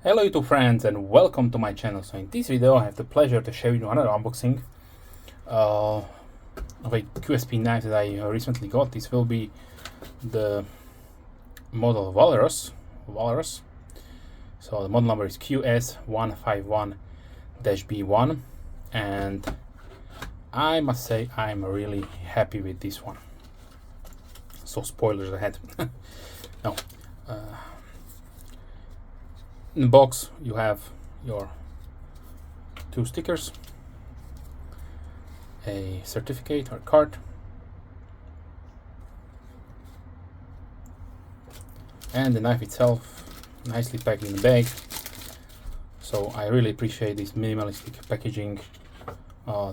Hello YouTube friends and welcome to my channel. So in this video I have the pleasure to share with you another unboxing of a QSP knife that I recently got. This will be the model Walrus. So the model number is QS151-B1 and I must say I'm really happy with this one. So spoilers ahead. Now, in the box you have your two stickers, a certificate or card, and the knife itself nicely packed in the bag. So I really appreciate this minimalistic packaging.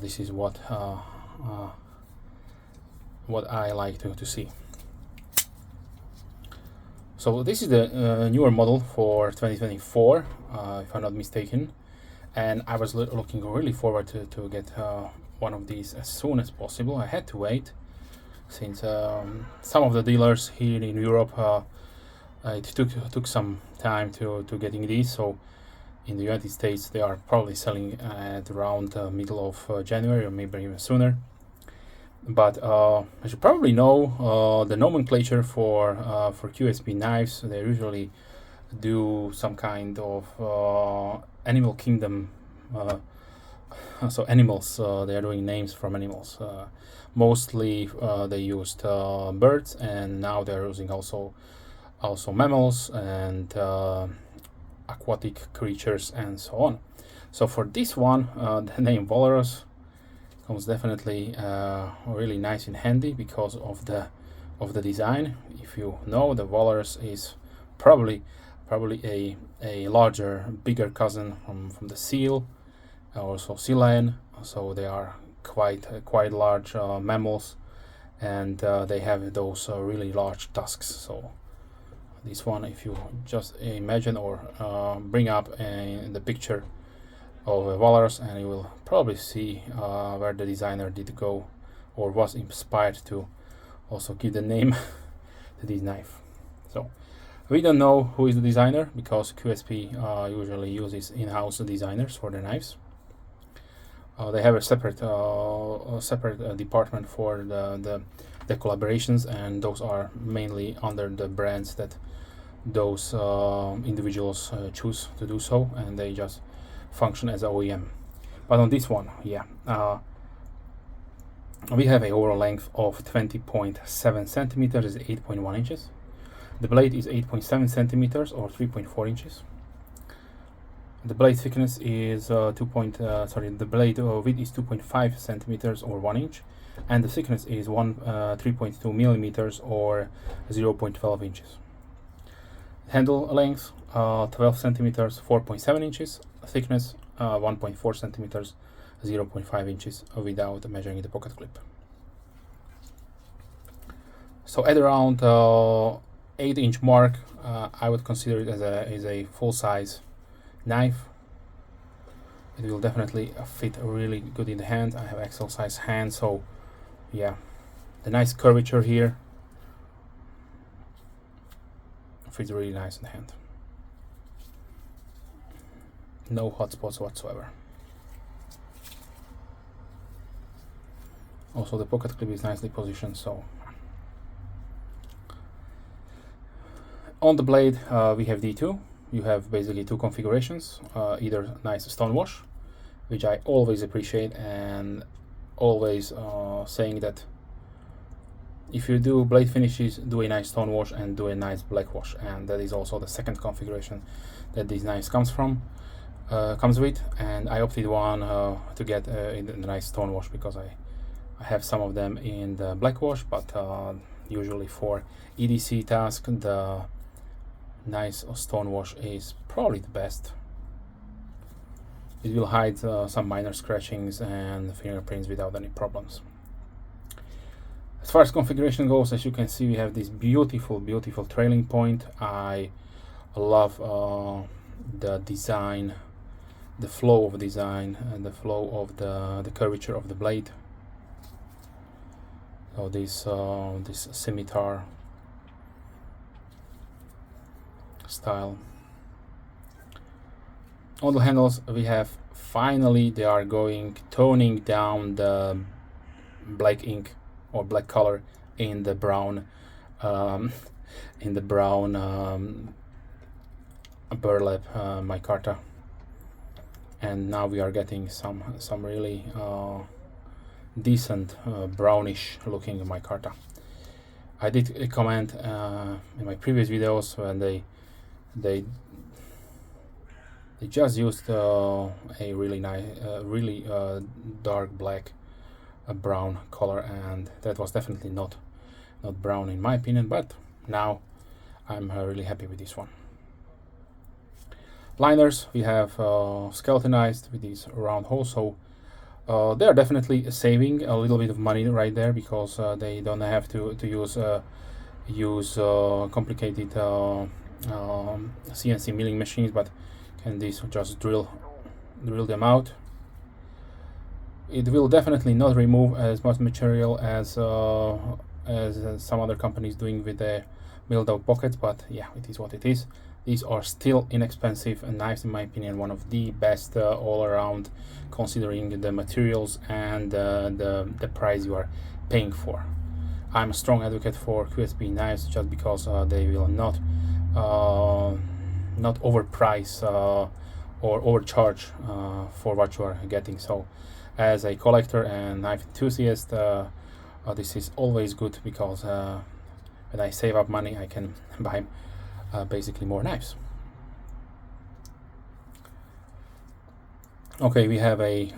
This is what I like to see. So this is the newer model for 2024, if I'm not mistaken, and I was looking really forward to get one of these as soon as possible. I had to wait since some of the dealers here in Europe it took some time to getting these. So in the United States they are probably selling at around middle of January or maybe even sooner. But as you probably know, the nomenclature for QSP knives, they usually do some kind of animal kingdom. So animals, they are doing names from animals. Mostly they used birds, and now they're using also mammals and aquatic creatures and so on. So for this one, the name Walrus comes definitely really nice and handy because of the design. If you know, the Walrus is probably a larger, bigger cousin from the seal, also sea lion. So they are quite large mammals, and they have those really large tusks. So this one, if you just imagine or bring up the picture of a walrus, and you will probably see where the designer did go or was inspired to also give the name to this knife. So we don't know who is the designer because QSP usually uses in-house designers for their knives. They have a separate department for the collaborations, and those are mainly under the brands that those individuals choose to do so, and they just function as OEM. But on this one, yeah, we have a overall length of 20.7 centimeters, is 8.1 inches. The blade is 8.7 centimeters or 3.4 inches. The blade thickness is the blade width is 2.5 centimeters or 1 inch, and the thickness is 3.2 millimeters or 0.12 inches. Handle length 12 centimeters, 4.7 inches. Thickness 1.4 centimeters, 0.5 inches without measuring the pocket clip. So at around 8-inch mark, I would consider it as a full-size knife. It will definitely fit really good in the hand. I have XL size hand, so yeah, the nice curvature here fits really nice in the hand. No hot spots whatsoever. Also the pocket clip is nicely positioned. So on the blade we have D2. You have basically two configurations, either nice Stonewash, which I always appreciate, and always saying that if you do blade finishes, do a nice Stonewash and do a nice black wash, and that is also the second configuration that this knife comes with. And I opted one to get in the nice Stonewash because I have some of them in the black wash, but usually for EDC task the nice Stonewash is probably the best. It will hide some minor scratchings and fingerprints without any problems. As far as configuration goes, as you can see, we have this beautiful trailing point. I love the design, the flow of design, and the flow of the curvature of the blade. So this scimitar style On the handles we have, finally they are toning down the black ink or black color in the brown in the brown burlap micarta, and now we are getting some really decent brownish looking micarta. I did comment in my previous videos when they just used a really nice really dark black brown color, and that was definitely not brown in my opinion, but now I'm really happy with this one. Liners we have skeletonized with these round holes, so they are definitely saving a little bit of money right there, because they don't have to use complicated CNC milling machines, but can this just drill them out. It will definitely not remove as much material as some other companies doing with their milled out pockets, but yeah, it is what it is. These are still inexpensive knives, in my opinion, one of the best all around, considering the materials and the price you are paying for. I'm a strong advocate for QSP knives, just because they will not overprice or overcharge for what you are getting. So as a collector and knife enthusiast, this is always good, because when I save up money I can buy basically more knives. Okay, we have a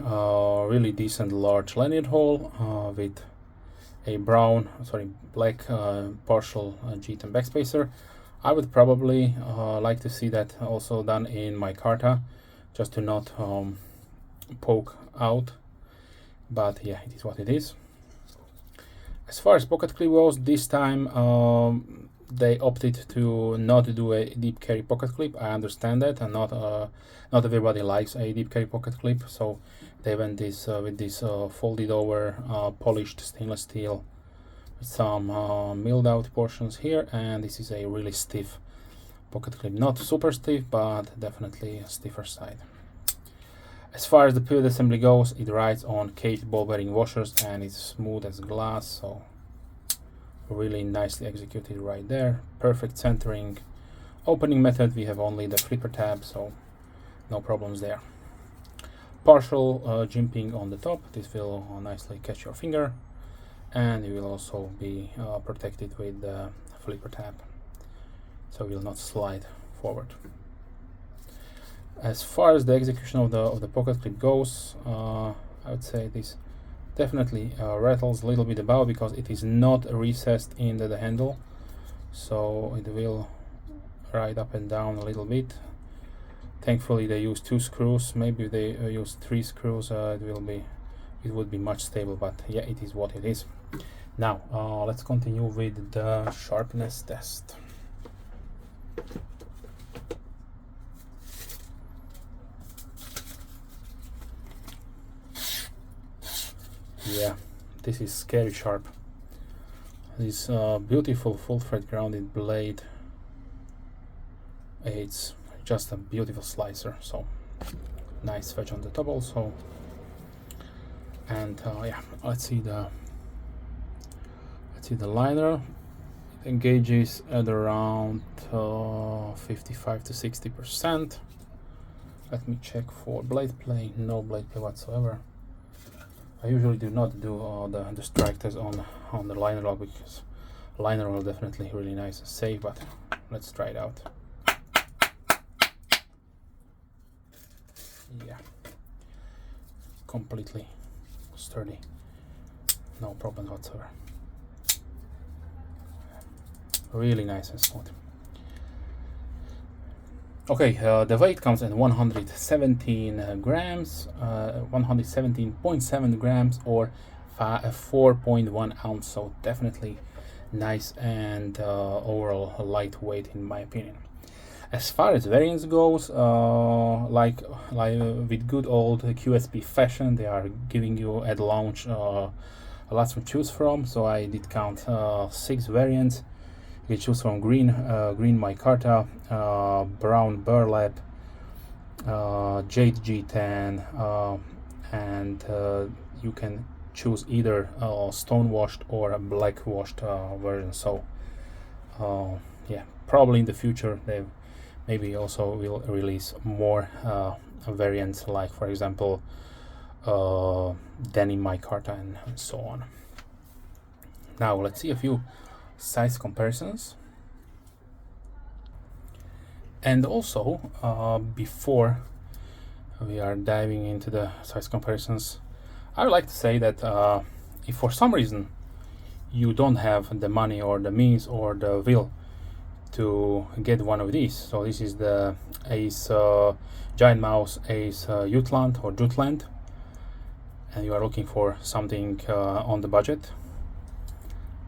really decent large lanyard hole with a black partial G10 backspacer. I would probably like to see that also done in micarta, just to not poke out, but yeah, it is what it is. As far as pocket clip goes, this time they opted to not do a deep carry pocket clip. I understand that, and not everybody likes a deep carry pocket clip, so they went with this folded over polished stainless steel with some milled out portions here, and this is a really stiff pocket clip. Not super stiff, but definitely a stiffer side. As far as the pivot assembly goes, it rides on caged ball bearing washers and it's smooth as glass, so really nicely executed right there. Perfect centering. Opening method, we have only the flipper tab, so no problems there. Partial jimping on the top, this will nicely catch your finger, and you will also be protected with the flipper tab, so it will not slide forward. As far as the execution of the pocket clip goes, I would say this definitely rattles a little bit about, because it is not recessed in the handle, so it will ride up and down a little bit. Thankfully they use 2 screws. Maybe if they use 3 screws, it would be much stable, but yeah, it is what it is. Now let's continue with the sharpness test. Yeah, this is scary sharp. This beautiful full thread grounded blade, it's just a beautiful slicer, so nice wedge on the top also. And yeah, let's see the liner. It engages at around 55 to 60%. Let me check for blade play. No blade play whatsoever. I usually do not do the strike test on the liner lock, because liner will definitely really nice and safe, but let's try it out. Yeah, completely sturdy, no problem whatsoever. Really nice and smooth. Okay, the weight comes at 117 grams, 117.7 grams, or 4.1 ounce, so definitely nice and overall lightweight in my opinion. As far as variants goes, like with good old QSP fashion, they are giving you at launch lots to choose from, so I did count 6 variants. You can choose from green micarta, brown burlap, Jade G10, and you can choose either Stonewashed or a blackwashed version. So yeah, probably in the future they maybe also will release more variants, like for example denim micarta and so on. Now let's see a few size comparisons. And also, before we are diving into the size comparisons, I would like to say that if for some reason you don't have the money or the means or the will to get one of these, so this is the Ace Giant Mouse Ace Jutland or Jutland, and you are looking for something on the budget,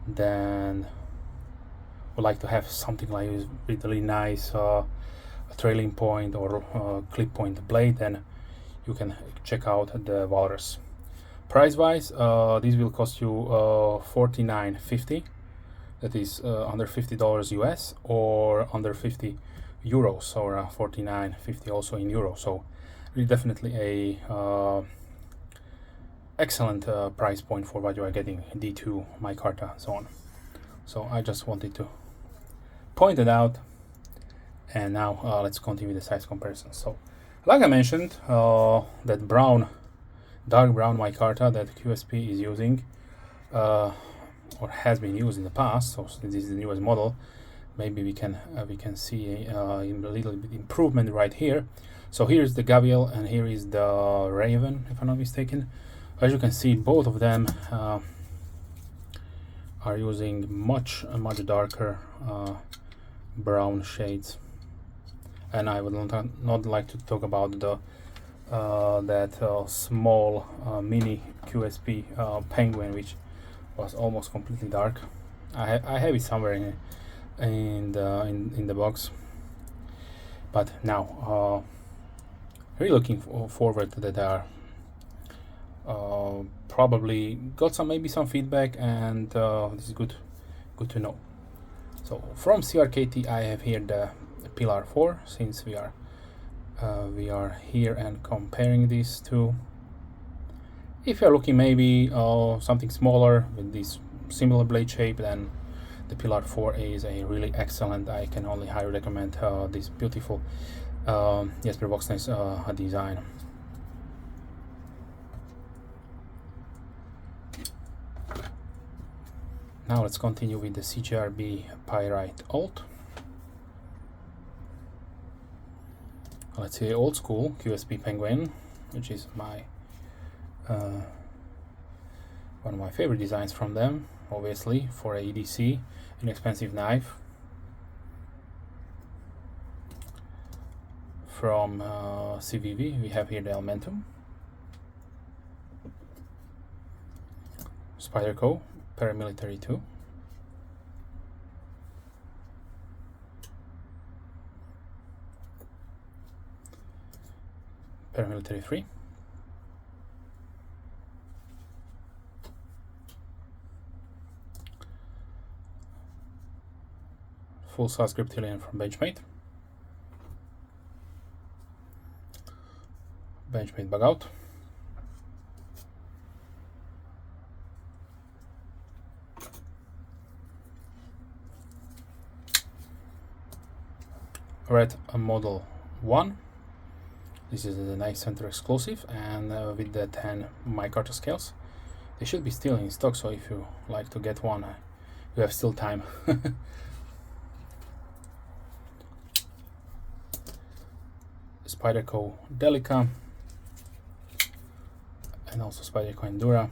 then would like to have something like this with really nice trailing point or clip point blade, then you can check out the Walrus. Price wise, this will cost you $49.50, that is under $50 US, or under 50 euros, or $49.50 also in euro. So really definitely a excellent price point for what you are getting, D2, micarta, so on. So I just wanted to point it out. And now let's continue the size comparison. So like I mentioned, that dark brown micarta that QSP is using or has been used in the past, so this is the newest model. Maybe we can see a little bit improvement right here. So here is the Gabriel and here is the Raven, if I'm not mistaken. As you can see, both of them are using much darker brown shades. And I would not like to talk about the that small mini QSP penguin, which was almost completely dark. I have it somewhere in the box. But now, really looking forward to that. They are probably got maybe some feedback, and this is good to know. So from CRKT, I have here the Pillar 4, since we are here and comparing these two. If you're looking maybe something smaller with this similar blade shape, then the Pillar 4 is a really excellent. I can only highly recommend this beautiful Jesper Voxnäs design. Now let's continue with the CGRB Pyrite Alt. Let's see, old school QSP Penguin, which is my one of my favorite designs from them, obviously, for a EDC, inexpensive knife. From CVV, we have here the Elementum, Spyderco Paramilitary 2, Paramilitary 3, full size Griptilian from Benchmade, Bug Out, Red Model 1. This is the Knife Center exclusive, and with the 10 micarta scales. They should be still in stock, so if you like to get one, you have still time. Spyderco Delica, and also Spyderco Endura.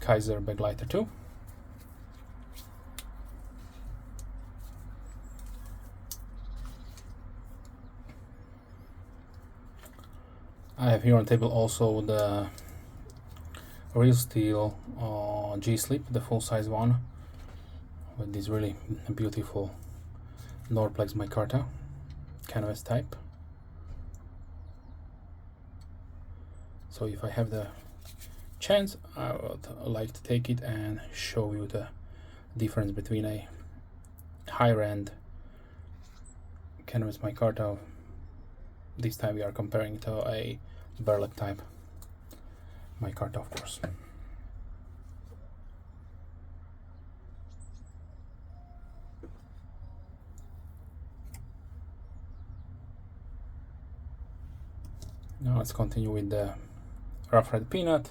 Kaiser Baglighter 2. I have here on table also the Real Steel G-Slip, the full-size one, with this really beautiful Norplex micarta canvas type. So if I have the chance, I would like to take it and show you the difference between a higher end canvas micarta. This time we are comparing to a burlap type micarta, of course. Now let's continue with the rough red peanut.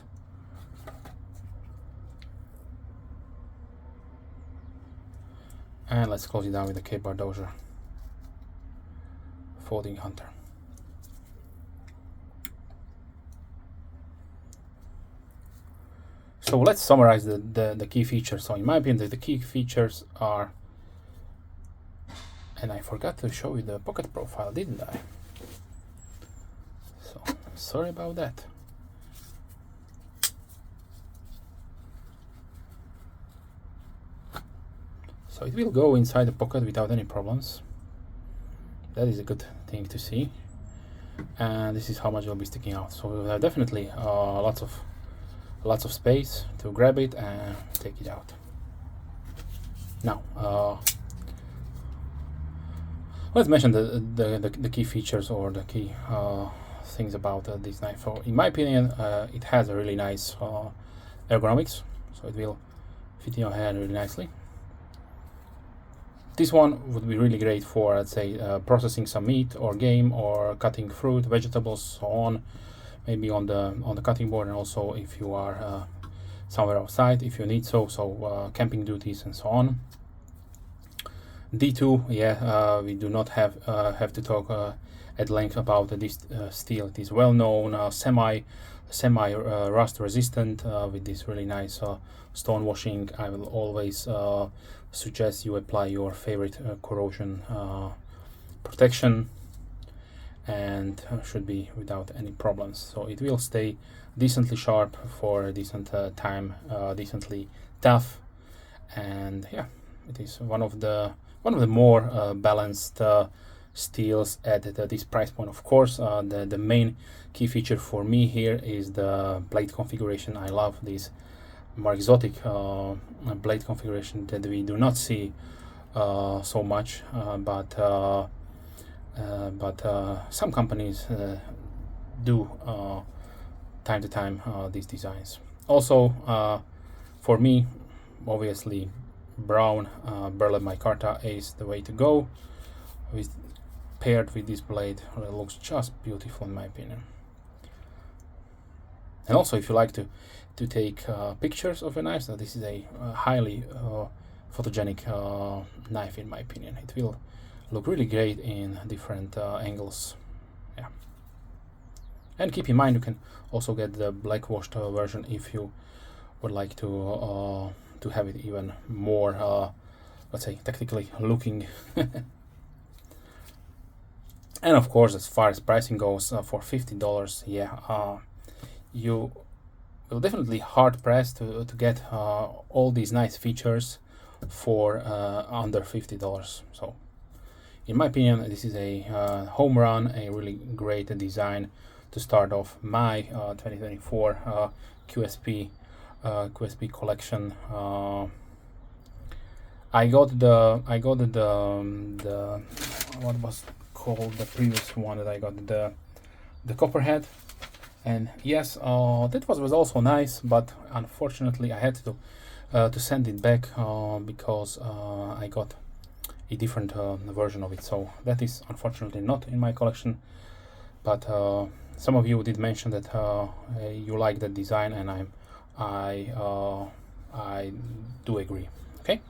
And let's close it down with the Cape Bar Dozier Folding Hunter. So let's summarize the key features. So in my opinion, the key features are, and I forgot to show you the pocket profile, didn't I? So sorry about that. So it will go inside the pocket without any problems. That is a good thing to see. And this is how much will be sticking out. So we'll have definitely lots of space to grab it and take it out. Now let's mention the key features or the key things about this knife. So in my opinion, it has a really nice ergonomics, so it will fit in your hand really nicely. This one would be really great for, let's say, processing some meat or game, or cutting fruit, vegetables, so on. Maybe on the cutting board, and also if you are somewhere outside, if you need so camping duties and so on. D2, yeah, we do not have to talk at length about this steel. It is well known, semi rust resistant, with this really nice stone washing. I will always suggest you apply your favorite corrosion protection, and should be without any problems. So it will stay decently sharp for a decent time, decently tough, and yeah, it is one of the more balanced steels at this price point. Of course, the main key feature for me here is the blade configuration. I love this more exotic blade configuration that we do not see so much, but some companies do time to time these designs. Also, for me, obviously, brown burlap micarta is the way to go. Paired with this blade, it looks just beautiful in my opinion. And also, if you like to take pictures of your knives, this is a highly photogenic knife in my opinion. It will look really great in different angles. Yeah. And keep in mind, you can also get the black washed version if you would like to have it even more, let's say, technically looking. And of course, as far as pricing goes, for $50, yeah, you will definitely hard pressed to get all these nice features for under $50. So in my opinion, this is a home run, a really great design to start off my 2024 QSP collection. I got the what was called the previous one that I got, the Copperhead, and yes, that was also nice, but unfortunately I had to send it back because I got a different version of it. So that is unfortunately not in my collection, but some of you did mention that you like that design, and I do agree. Okay,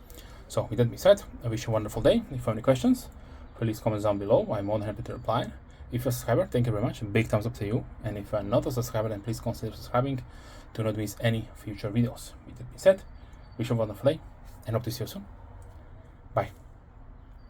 so with that being said, I wish you a wonderful day. If you have any questions, please comment down below. I'm more than happy to reply. If you're a subscriber, thank you very much. A big thumbs up to you. And if you're not a subscriber, then please consider subscribing to not miss any future videos. With that being said, wish you a wonderful day and hope to see you soon. Bye.